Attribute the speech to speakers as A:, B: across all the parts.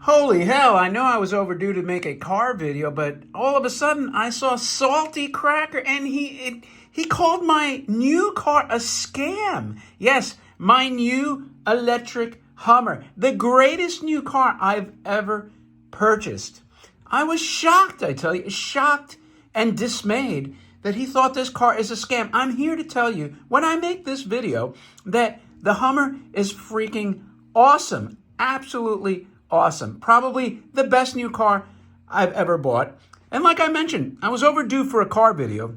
A: Holy hell, I know I was overdue to make a car video, but all of a sudden I saw SaltyCracker and he called my new car a scam. Yes, my new electric Hummer, the greatest new car I've ever purchased. I was shocked, I tell you, shocked and dismayed that he thought this car is a scam. I'm here to tell you, when I make this video, that the Hummer is freaking awesome. Absolutely awesome. Probably the best new car I've ever bought. And like I mentioned, I was overdue for a car video.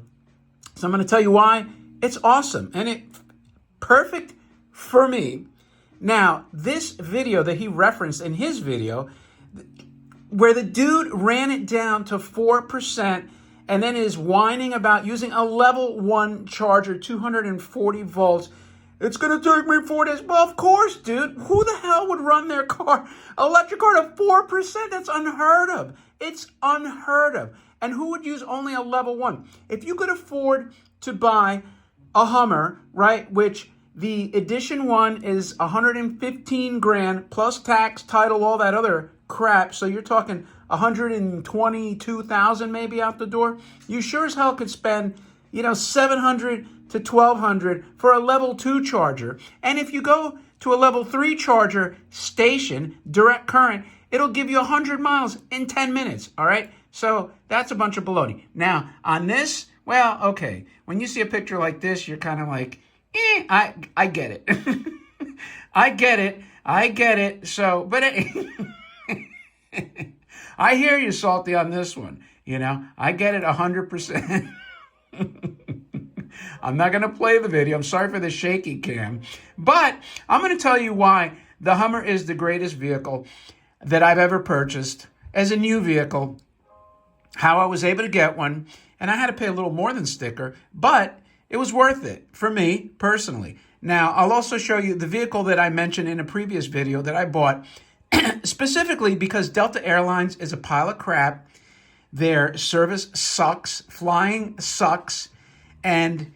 A: So I'm going to tell you why. It's awesome. And it's perfect for me. Now, this video that he referenced in his video, where the dude ran it down to 4% and then is whining about using a level 1 charger, 240 volts. It's going to take me 4 days. Well, of course, dude. Who the hell would run their car, electric car, to 4%? That's unheard of. It's unheard of. And who would use only a level 1? If you could afford to buy a Hummer, right, which the edition 1 is 115 grand plus tax, title, all that other crap. So you're talking 122,000 maybe out the door. You sure as hell could spend, $700 to $1,200 for a level 2 charger. And if you go to a level 3 charger station, direct current, it'll give you 100 miles in 10 minutes, all right? So that's a bunch of baloney. Now, on this, well, okay, when you see a picture like this, you're kind of like, I get it. I get it. So, but I hear you, Salty, on this one. I get it 100%. I'm not going to play the video. I'm sorry for the shaky cam. But I'm going to tell you why the Hummer is the greatest vehicle that I've ever purchased as a new vehicle, how I was able to get one, and I had to pay a little more than sticker, but it was worth it for me personally. Now, I'll also show you the vehicle that I mentioned in a previous video that I bought specifically because Delta Airlines is a pile of crap. Their service sucks. Flying sucks. And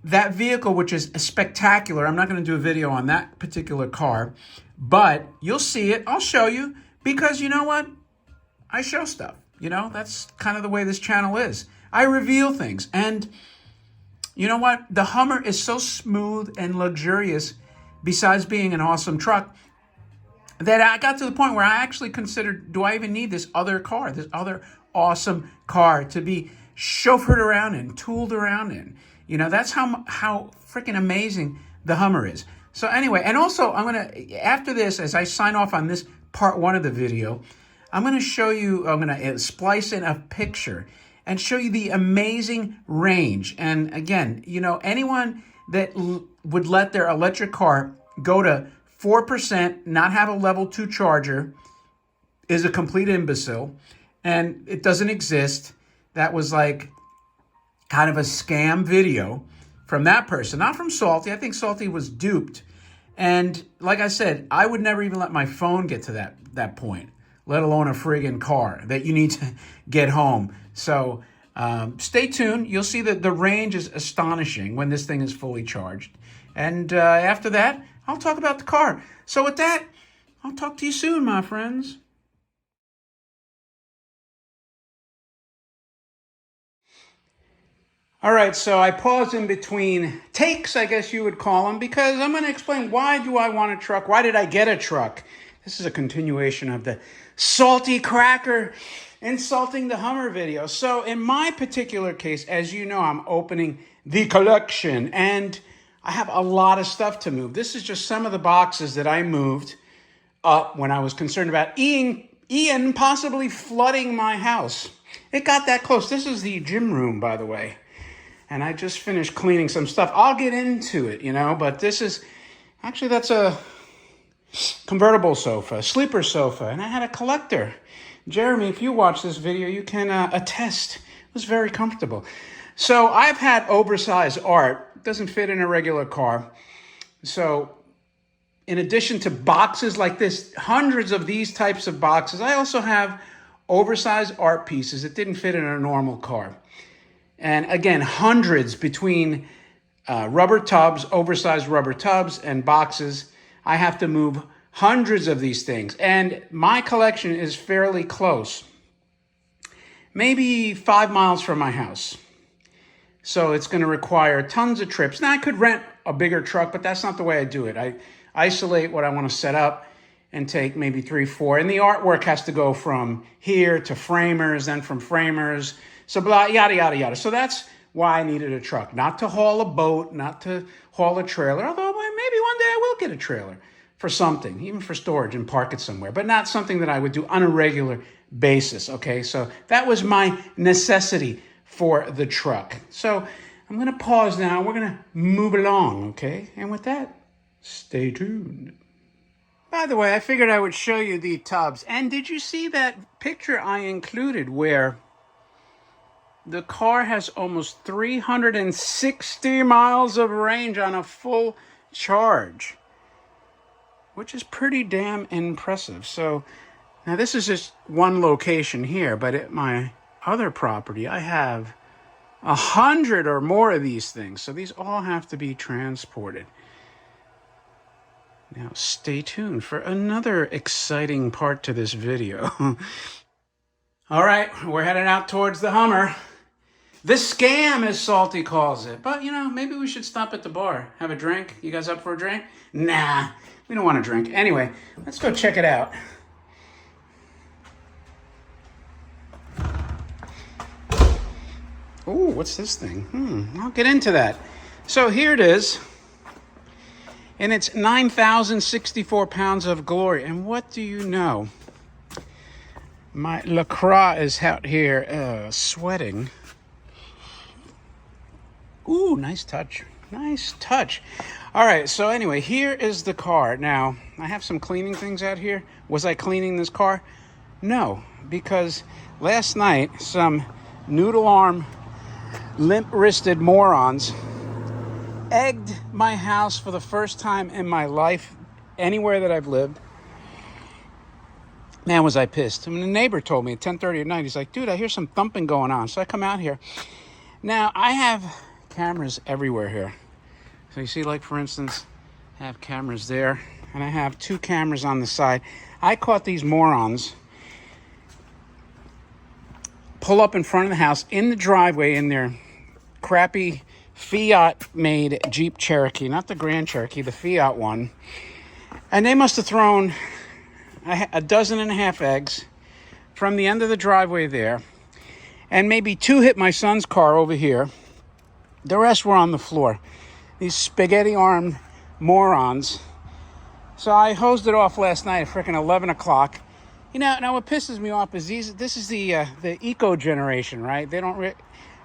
A: that vehicle, which is spectacular, I'm not going to do a video on that particular car, but you'll see it. I'll show you because you know what? I show stuff. That's kind of the way this channel is. I reveal things. And you know what? The Hummer is so smooth and luxurious, besides being an awesome truck, that I got to the point where I actually considered, do I even need this other car, this other awesome car to be chauffeured around in, tooled around in? That's how freaking amazing the Hummer is. So anyway, and also I'm going to, after this, as I sign off on this part 1 of the video, I'm going to show you, I'm going to splice in a picture and show you the amazing range. And again, anyone that would let their electric car go to 4%, not have a level 2 charger, is a complete imbecile. And it doesn't exist. That was like kind of a scam video from that person, not from Salty. I think Salty was duped. And like I said, I would never even let my phone get to that point, let alone a friggin' car that you need to get home. So stay tuned. You'll see that the range is astonishing when this thing is fully charged. And after that, I'll talk about the car. So with that, I'll talk to you soon, my friends. All right, so I paused in between takes, I guess you would call them, because I'm going to explain why do I want a truck? Why did I get a truck? This is a continuation of the SaltyCracker insulting the Hummer video. So in my particular case, as you know, I'm opening the collection, and I have a lot of stuff to move. This is just some of the boxes that I moved up when I was concerned about Ian possibly flooding my house. It got that close. This is the gym room, by the way. And I just finished cleaning some stuff. I'll get into it, but this is, actually that's a convertible sofa, sleeper sofa. And I had a collector. Jeremy, if you watch this video, you can attest. It was very comfortable. So I've had oversized art. It doesn't fit in a regular car. So in addition to boxes like this, hundreds of these types of boxes, I also have oversized art pieces that didn't fit in a normal car. And again, hundreds between rubber tubs, oversized rubber tubs and boxes. I have to move hundreds of these things. And my collection is fairly close, maybe 5 miles from my house. So it's going to require tons of trips. Now, I could rent a bigger truck, but that's not the way I do it. I isolate what I want to set up and take maybe 3, 4. And the artwork has to go from here to framers, then from framers. So blah, yada, yada, yada. So that's why I needed a truck. Not to haul a boat, not to haul a trailer. Although maybe one day I will get a trailer for something, even for storage and park it somewhere. But not something that I would do on a regular basis, okay? So that was my necessity for the truck. So I'm going to pause now. We're going to move along, okay? And with that, stay tuned. By the way, I figured I would show you the tubs. And did you see that picture I included where the car has almost 360 miles of range on a full charge, which is pretty damn impressive. So now this is just one location here, but at my other property, I have 100 or more of these things. So these all have to be transported. Now stay tuned for another exciting part to this video. All right, we're heading out towards the Hummer. The scam, as Salty calls it. But, you know, maybe we should stop at the bar. Have a drink? You guys up for a drink? Nah, we don't want a drink. Anyway, let's go check it out. Ooh, what's this thing? I'll get into that. So here it is. And it's 9,064 pounds of glory. And what do you know? My LaCroix is out here sweating. Ooh, nice touch. Nice touch. All right, so anyway, here is the car. Now, I have some cleaning things out here. Was I cleaning this car? No, because last night, some noodle arm, limp-wristed morons egged my house for the first time in my life, anywhere that I've lived. Man, was I pissed. I mean, the neighbor told me at 10:30 at night, he's like, dude, I hear some thumping going on. So I come out here. Now, I have cameras everywhere here. So you see, like, for instance, I have cameras there, and I have 2 cameras on the side. I caught these morons pull up in front of the house in the driveway in their crappy Fiat-made Jeep Cherokee, not the Grand Cherokee, the Fiat one. And they must have thrown a dozen and a half eggs from the end of the driveway there. And maybe 2 hit my son's car over here. The rest were on the floor. These spaghetti-armed morons. So I hosed it off last night at frickin' 11 o'clock. You know, now what pisses me off is this is the eco generation, right? They don't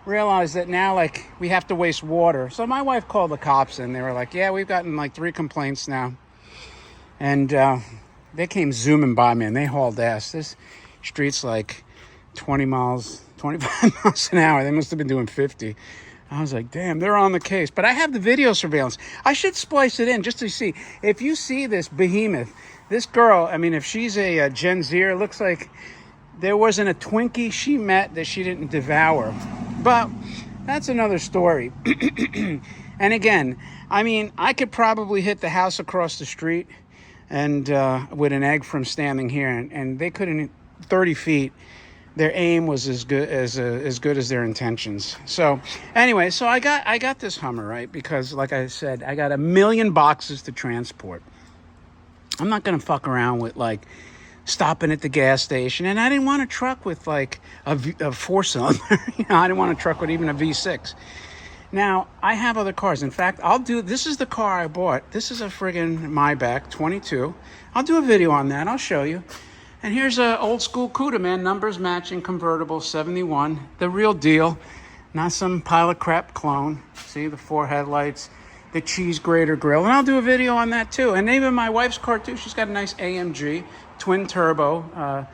A: realize that now, like, we have to waste water. So my wife called the cops, and they were like, yeah, we've gotten like 3 complaints now. And they came zooming by me, and they hauled ass. This street's like 25 miles an hour. They must have been doing 50. I was like, damn, they're on the case. But I have the video surveillance. I should splice it in just to see. If you see this behemoth, this girl, I mean, if she's a Gen Zer, it looks like there wasn't a Twinkie she met that she didn't devour. But that's another story. And again, I mean, I could probably hit the house across the street and with an egg from standing here, and they couldn't 30 feet. Their aim was as good as their intentions. So anyway, so I got this Hummer, right? Because like I said, I got 1 million boxes to transport. I'm not gonna fuck around with like stopping at the gas station, and I didn't want a truck with like a 4-cylinder. You know, I didn't want a truck with even a V6. Now I have other cars. In fact, this is the car I bought. This is a friggin' Maybach 22. I'll do a video on that. I'll show you. And here's a old school Cuda, man, numbers matching, convertible, 71, the real deal, not some pile of crap clone. See the 4 headlights, the cheese grater grill, and I'll do a video on that too. And even my wife's car too. She's got a nice AMG twin turbo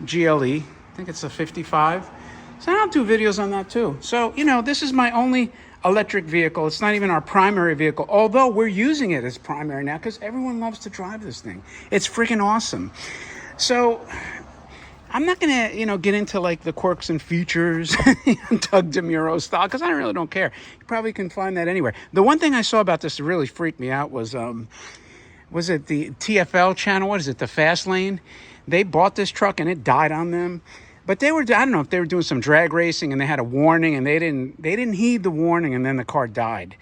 A: GLE. I think it's a 55. So I'll do videos on that too. So, you know, this is my only electric vehicle. It's not even our primary vehicle, although we're using it as primary now because everyone loves to drive this thing. It's freaking awesome. So I'm not going to, you know, get into like the quirks and features, Doug DeMuro style, because I really don't care. You probably can find that anywhere. The one thing I saw about this that really freaked me out was was it the TFL channel? What is it? The Fast Lane. They bought this truck and it died on them. But they were, I don't know if they were doing some drag racing and they had a warning and they didn't heed the warning and then the car died.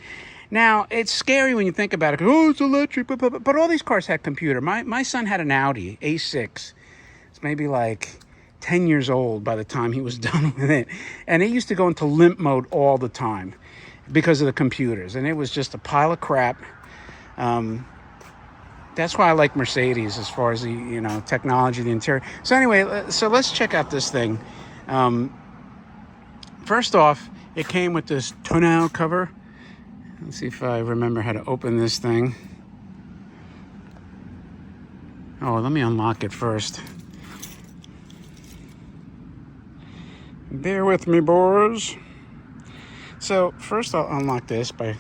A: Now, it's scary when you think about it. Oh, it's electric. But all these cars had computer. My son had an Audi A6. It's maybe like 10 years old by the time he was done with it. And it used to go into limp mode all the time because of the computers. And it was just a pile of crap. That's why I like Mercedes as far as the, technology, the interior. So anyway, so let's check out this thing. First off, it came with this tonneau cover. Let's see if I remember how to open this thing. Oh, let me unlock it first. Bear with me, boys. So first I'll unlock this by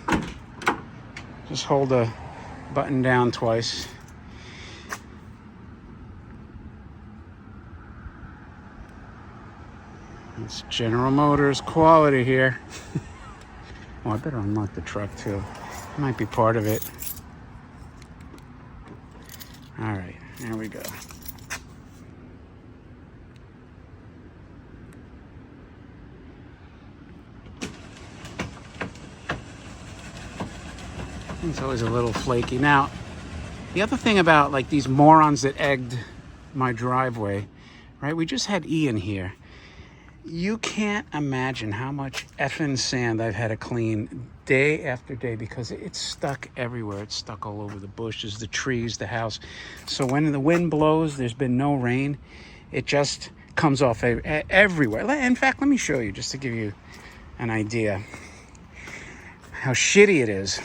A: just hold the button down twice. It's General Motors quality here. Oh, I better unlock the truck too. It might be part of it. All right, there we go. It's always a little flaky. Now, the other thing about like these morons that egged my driveway, right? We just had Ian here. You can't imagine how much effing sand I've had to clean day after day because it's stuck everywhere. It's stuck all over the bushes, the trees, the house. So when the wind blows, there's been no rain. It just comes off everywhere. In fact, let me show you just to give you an idea how shitty it is.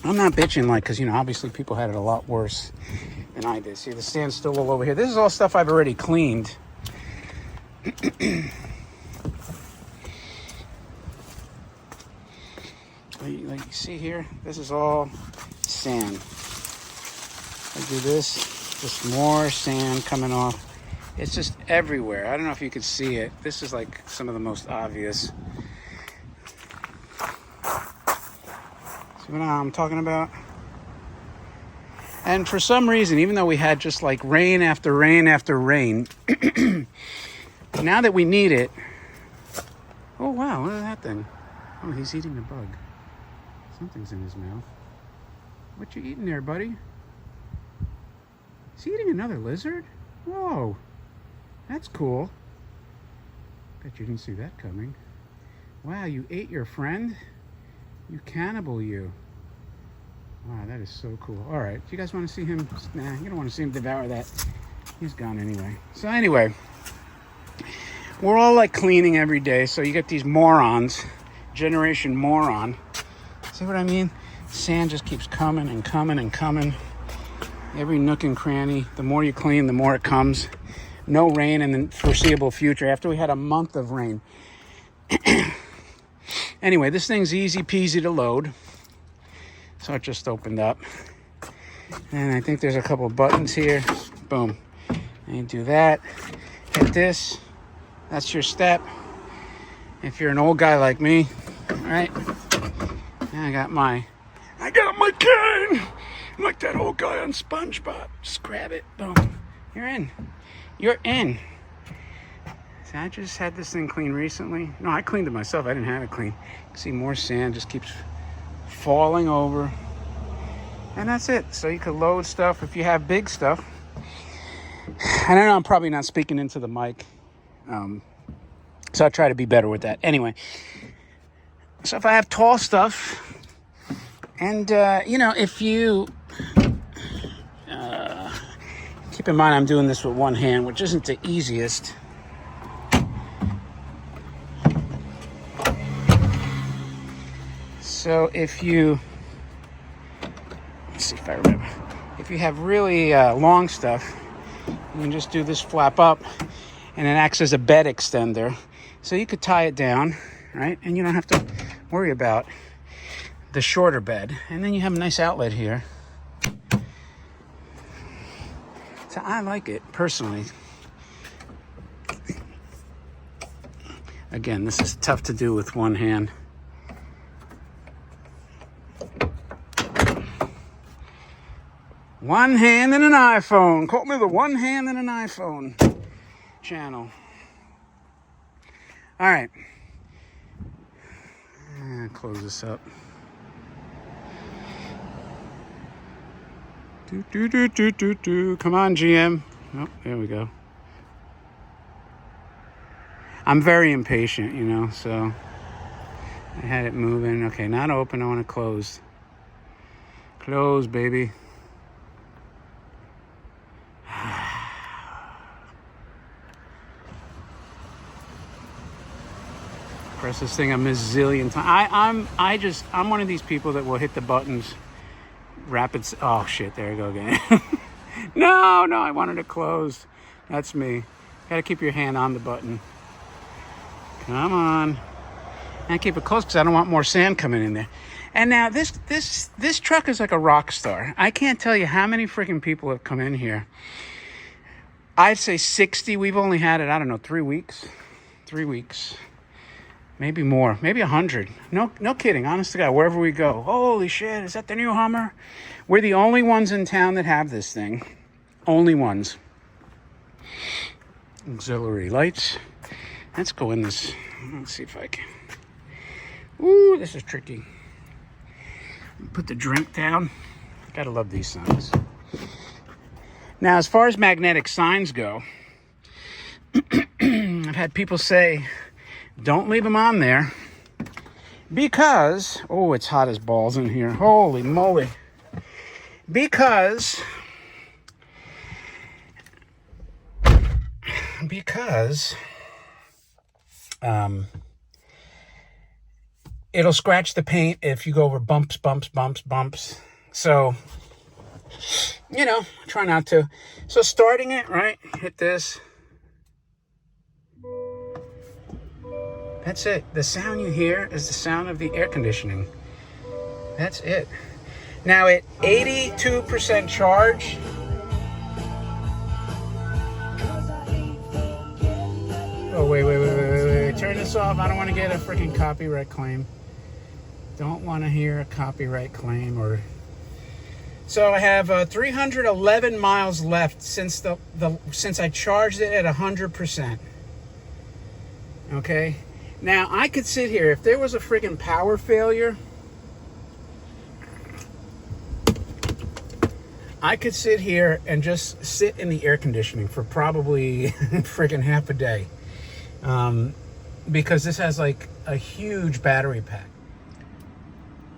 A: I'm not bitching because, obviously people had it a lot worse than I did. See, the sand's still all over here. This is all stuff I've already cleaned. Like you see here, this is all sand. I do this, just more sand coming off. It's just everywhere. I don't know if you can see it. This is like some of the most obvious. See what I'm talking about? And for some reason, even though we had just like rain after rain after rain, now that we need it, oh wow, look at that thing. Oh, he's eating a bug. Something's in his mouth. What you eating there, buddy? Is he eating another lizard? Whoa, that's cool. Bet you didn't see that coming. Wow, you ate your friend? You cannibal, you. Wow, that is so cool. All right, do you guys want to see him? Nah, you don't want to see him devour that. He's gone anyway. So anyway, we're all like cleaning every day. So you get these morons, generation moron. See what I mean? Sand just keeps coming and coming and coming. Every nook and cranny. The more you clean, the more it comes. No rain in the foreseeable future after we had a month of rain. Anyway, this thing's easy peasy to load. So it just opened up. And I think there's a couple buttons here. Boom. And you do that. Hit this. That's your step. If you're an old guy like me, all right? And I got my cane. Like that old guy on SpongeBob. Just grab it. Boom. You're in. You're in. See, I just had this thing cleaned recently. No, I cleaned it myself. I didn't have it clean. See, more sand just keeps falling over. And that's it. So you could load stuff if you have big stuff. I don't know, I'm probably not speaking into the mic. So I'll try to be better with that. Anyway, so if I have tall stuff, and, if you... keep in mind I'm doing this with one hand, which isn't the easiest. So if you... Let's see if I remember. If you have really long stuff, you can just do this flap up, and it acts as a bed extender. So you could tie it down, right? And you don't have to worry about the shorter bed. And then you have a nice outlet here. So I like it, personally. Again, this is tough to do with one hand. One hand and an iPhone. Call me the one hand and an iPhone channel. All right. Close this up. Come on, GM. Oh, there we go. I'm very impatient, you know, so I had it moving. Okay, not open. I want to close. Close, baby. Press this thing a mazillion times. I'm one of these people that will hit the buttons oh shit, there you go again. No, I wanted it closed. That's me. Gotta keep your hand on the button. Come on. And keep it close because I don't want more sand coming in there. And now this truck is like a rock star. I can't tell you how many freaking people have come in here. I'd say 60. We've only had it, I don't know, 3 weeks. 3 weeks. Maybe more. Maybe 100. No kidding. Honest to God, wherever we go. Holy shit, is that the new Hummer? We're the only ones in town that have this thing. Only ones. Auxiliary lights. Let's go in this. Let's see if I can. Ooh, this is tricky. Put the drink down. Gotta love these signs. Now, as far as magnetic signs go, I've had people say, don't leave them on there because, oh, it's hot as balls in here. Holy moly. Because it'll scratch the paint if you go over bumps. So, you know, try not to. So starting it, right? Hit this. That's it. The sound you hear is the sound of the air conditioning. That's it. Now at 82% charge, oh, wait. Turn this off. I don't want to get a freaking copyright claim. Don't want to hear a copyright claim or... So I have 311 miles left since since I charged it at 100%. Okay? Now, I could sit here. If there was a freaking power failure, I could sit here and just sit in the air conditioning for probably freaking half a day. Because this has like a huge battery pack.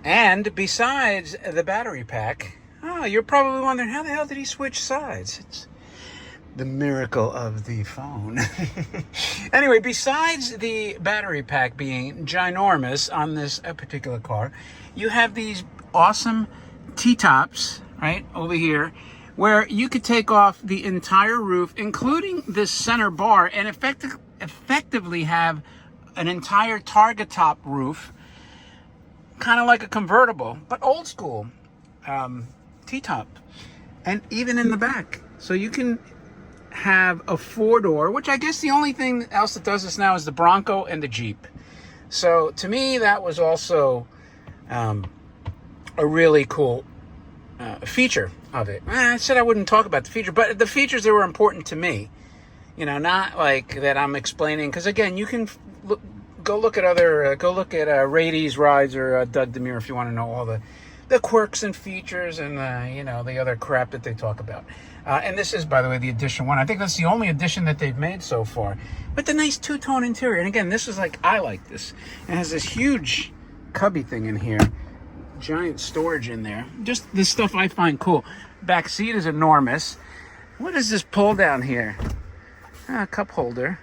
A: And besides the battery pack, you're probably wondering, how the hell did he switch sides? It's the miracle of the phone. Anyway, besides the battery pack being ginormous on this particular car, you have these awesome T-tops, right, over here, where you could take off the entire roof, including this center bar, and effectively have an entire target top roof, kind of like a convertible, but old school T-top, and even in the back. So you can have a 4-door, which I guess the only thing else that does this now is the Bronco and the Jeep. So to me, that was also a really cool feature of it. I said I wouldn't talk about the feature, but the features that were important to me, you know, not like that I'm explaining, because again, you can go look at Rady's rides or Doug Demure if you want to know all the quirks and features and you know, the other crap that they talk about. And this is, by the way, the edition 1. I think that's the only edition that they've made so far. But the nice two-tone interior. And again, this is like, I like this. It has this huge cubby thing in here. Giant storage in there. Just the stuff I find cool. Back seat is enormous. What is this pull down here? A cup holder.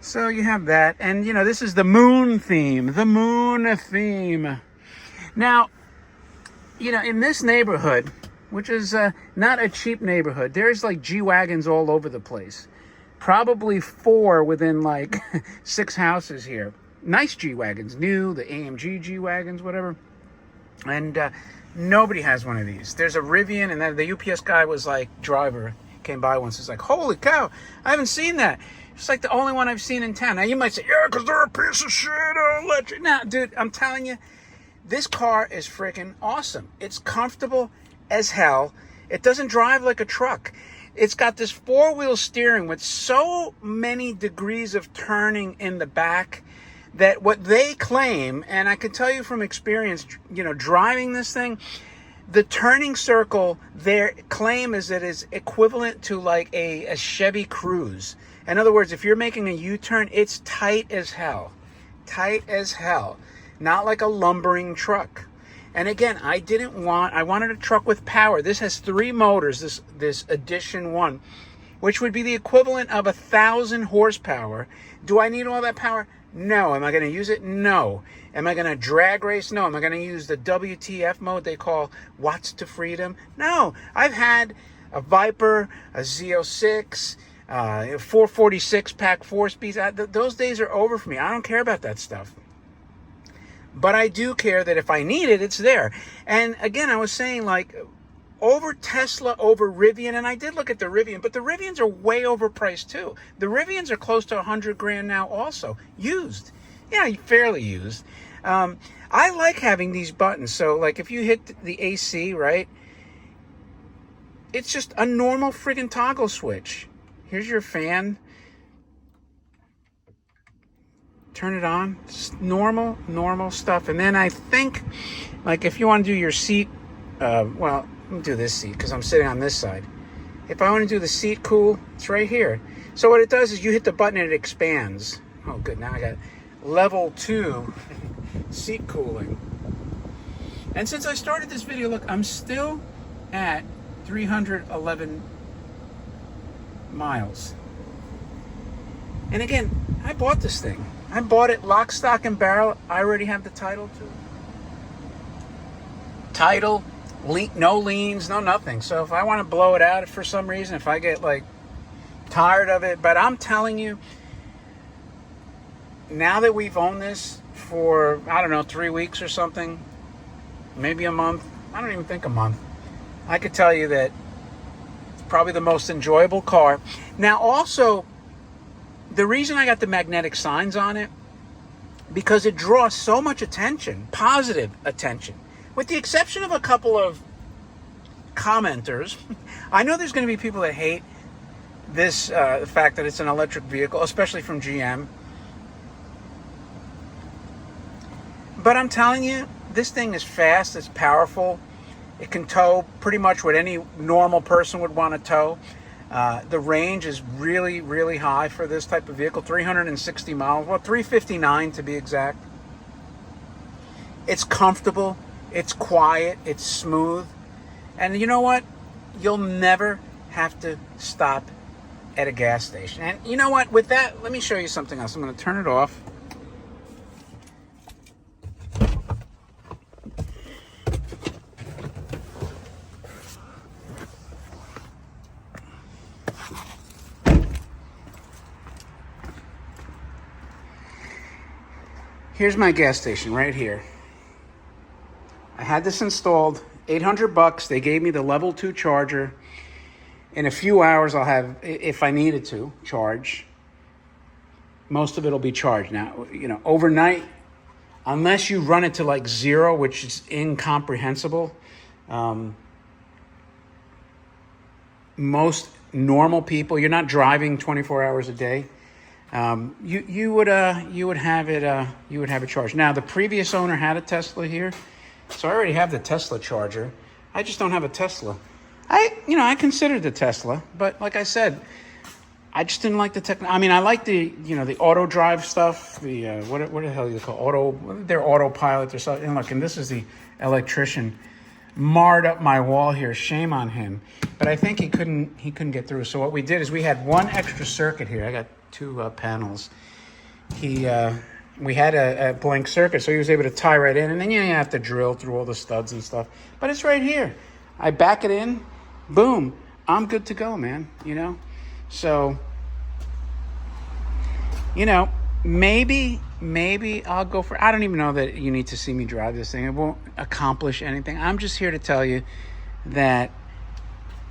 A: So you have that. And, you know, this is the moon theme. The moon theme. Now, you know, in this neighborhood, which is not a cheap neighborhood, there's like G-Wagons all over the place. Probably 4 within like 6 houses here. Nice G-Wagons, new, the AMG G-Wagons, whatever. And nobody has one of these. There's a Rivian, and then the UPS guy was like, driver, came by once, he's like, holy cow, I haven't seen that. It's like the only one I've seen in town. Now you might say, yeah, because they're a piece of shit, electric. Nah, dude, I'm telling you, this car is freaking awesome. It's comfortable as hell. It doesn't drive like a truck. It's got this four-wheel steering with so many degrees of turning in the back that what they claim, and I can tell you from experience, driving this thing, the turning circle, their claim is that it's equivalent to like a Chevy Cruze. In other words, if you're making a U-turn, it's tight as hell. Tight as hell. Not like a lumbering truck. And again, I wanted a truck with power. This has 3 motors, this Edition 1, which would be the equivalent of 1,000 horsepower. Do I need all that power? No. Am I going to use it? No. Am I going to drag race? No. Am I going to use the WTF mode they call watts to freedom? No. I've had a Viper, a Z06, 446 pack 4-speeds. Those days are over for me. I don't care about that stuff. But I do care that if I need it, it's there. And again, I was saying, like, over Tesla, over Rivian, and I did look at the Rivian, but the Rivians are way overpriced too. The Rivians are close to $100,000 now also, used. Yeah, fairly used. I like having these buttons. So, like, if you hit the AC, right, it's just a normal friggin' toggle switch. Here's your fan. Turn it on. It's normal stuff. And then I think, like, if you want to do your seat, well, let me do this seat because I'm sitting on this side. If I want to do the seat cool, it's right here. So what it does is you hit the button and it expands. Oh, good. Now I got level 2 seat cooling. And since I started this video, look, I'm still at 311 miles. And again, I bought this thing. I bought it lock, stock, and barrel. I already have the title to it. Title, no liens, no nothing. So if I want to blow it out for some reason, if I get like tired of it, but I'm telling you, now that we've owned this for, I don't know, 3 weeks or something, maybe a month, I don't even think a month, I could tell you that it's probably the most enjoyable car. Now also, the reason I got the magnetic signs on it, because it draws so much attention, positive attention. With the exception of a couple of commenters, I know there's going to be people that hate this, the fact that it's an electric vehicle, especially from GM. But I'm telling you, this thing is fast, it's powerful. It can tow pretty much what any normal person would want to tow. The range is really, really high for this type of vehicle, 360 miles, well, 359 to be exact. It's comfortable, it's quiet, it's smooth. And you know what? You'll never have to stop at a gas station. And you know what? With that, let me show you something else. I'm going to turn it off. Here's my gas station right here. I had this installed, $800. They gave me the level 2 charger. In a few hours, I'll have, if I needed to, charge. Most of it will be charged. Now, overnight, unless you run it to like 0, which is incomprehensible, most normal people, you're not driving 24 hours a day. You would have it charged. Now, the previous owner had a Tesla here, so I already have the Tesla charger. I just don't have a Tesla. I considered the Tesla, but like I said, I just didn't like the technology. I mean, I like the auto drive stuff. The what the hell do you call their autopilot or something. And look, and this is the electrician marred up my wall here. Shame on him. But I think he couldn't get through. So what we did is we had one extra circuit here. I got 2 panels. We had a blank circuit, so he was able to tie right in, and then you have to drill through all the studs and stuff. But it's right here. I back it in, boom, I'm good to go, man. So maybe I'll go for. I don't even know that you need to see me drive this thing. It won't accomplish anything. I'm just here to tell you that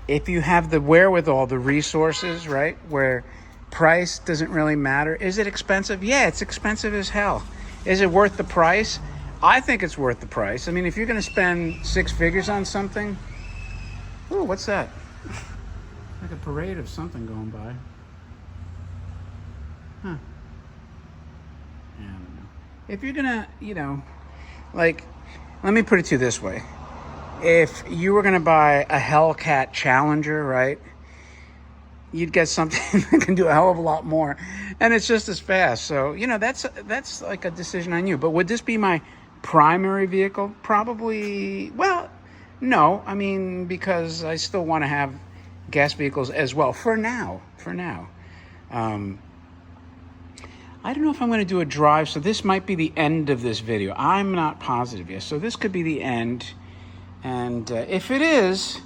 A: if you have the wherewithal, the resources, right, where price doesn't really matter. Is it expensive? Yeah, it's expensive as hell. Is it worth the price? I think it's worth the price. I mean, if you're going to spend 6 figures on something, Ooh, what's that? Like a parade of something going by. Huh. I don't know. If you're gonna, like, let me put it to you this way. If you were gonna buy a Hellcat Challenger, right, you'd get something that can do a hell of a lot more, and it's just as fast. So, that's like a decision on you. But would this be my primary vehicle? Probably. Well, no. I mean, because I still want to have gas vehicles as well for now. I don't know if I'm going to do a drive, so this might be the end of this video. I'm not positive yet, so this could be the end. And if it is,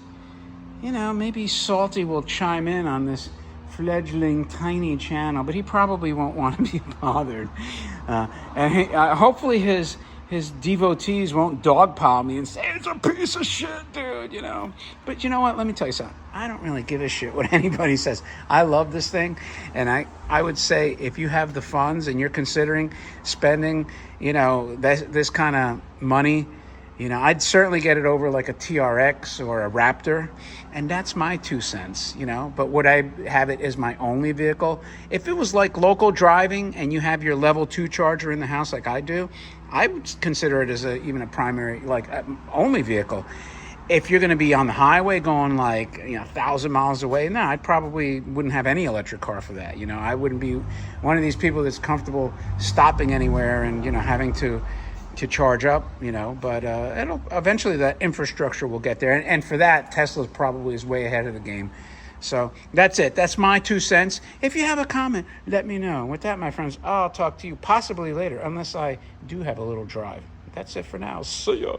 A: maybe Salty will chime in on this fledgling tiny channel, but he probably won't want to be bothered. And hopefully his devotees won't dogpile me and say, it's a piece of shit, dude, But you know what? Let me tell you something. I don't really give a shit what anybody says. I love this thing, and I would say if you have the funds and you're considering spending, this kind of money, I'd certainly get it over like a TRX or a Raptor, and that's my 2 cents, But would I have it as my only vehicle? If it was like local driving and you have your level 2 charger in the house like I do, I would consider it as even a primary, like only vehicle. If you're going to be on the highway going like 1,000 miles away, no, I probably wouldn't have any electric car for that. I wouldn't be one of these people that's comfortable stopping anywhere and having to charge up, but it'll eventually, that infrastructure will get there. And for that, Tesla probably is way ahead of the game. So that's it. That's my 2 cents. If you have a comment, let me know. With that, my friends, I'll talk to you possibly later, unless I do have a little drive. That's it for now. See ya.